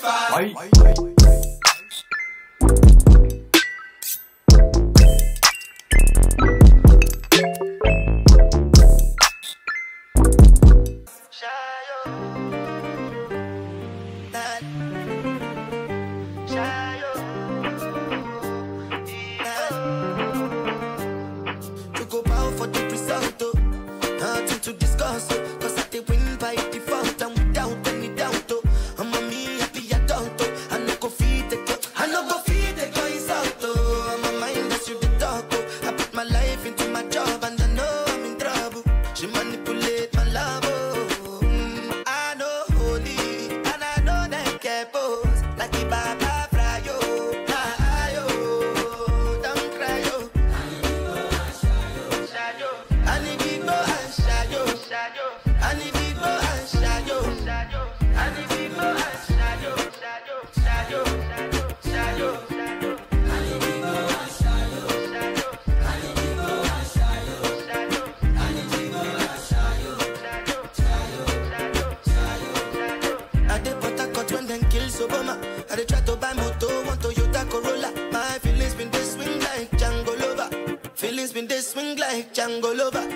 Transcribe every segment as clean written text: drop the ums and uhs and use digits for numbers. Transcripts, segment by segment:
breakfast.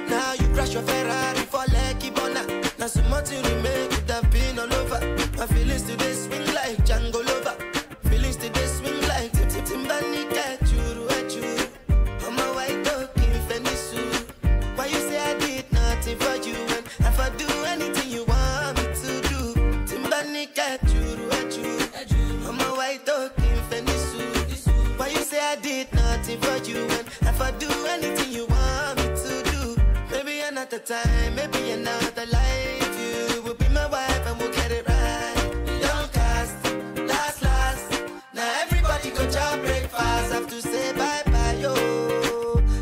Now you crash your Ferrari for Lucky Bona. Now so much you remake it have been all over. My feelings today swing like Django Lover. Feelings today swing like Timbani at you. I'm a white dog in Fenisu. Why you say I did nothing for you when if I do anything you want me to do? Timbani at you. I'm a white dog in Fenisu. Why you say I did nothing for you when if I do anything you want me to do? Maybe another time, maybe another life. You will be my wife and we'll get it right. Don't cast, last. Now everybody go to breakfast. Have to say bye-bye, yo.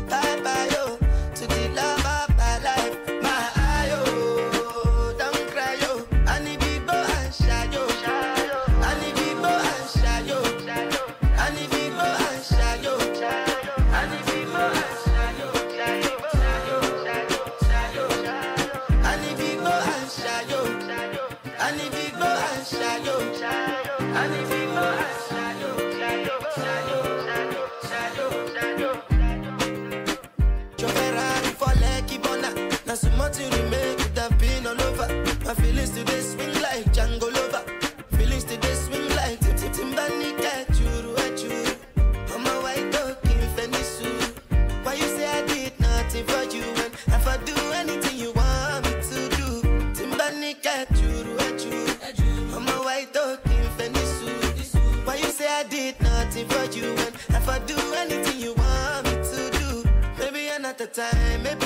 Bye-bye, yo. To the love of my life. My eye, yo. Don't cry, yo. I need big boy and shy, yo. I need big boy and shy, yo. I need big boy and shy, yo. I need big boy and shy, yo. I need big boy and shy, yo. I need big boy and shy, yo. I need big boy and shy, yo. Your Ferrari for Lucky Bona. Now so much you remake it have been all over. My feelings today swing like Django Lover. Feelings today swing like Timbani at you. I'm a white dog in Fenisu. Why you say I did nothing for you when if I do anything you want me to do? Timbani at you. I'm a white dog in Fenisu. Why you say I did nothing for you when if I do anything you want me to do? Maybe another time, maybe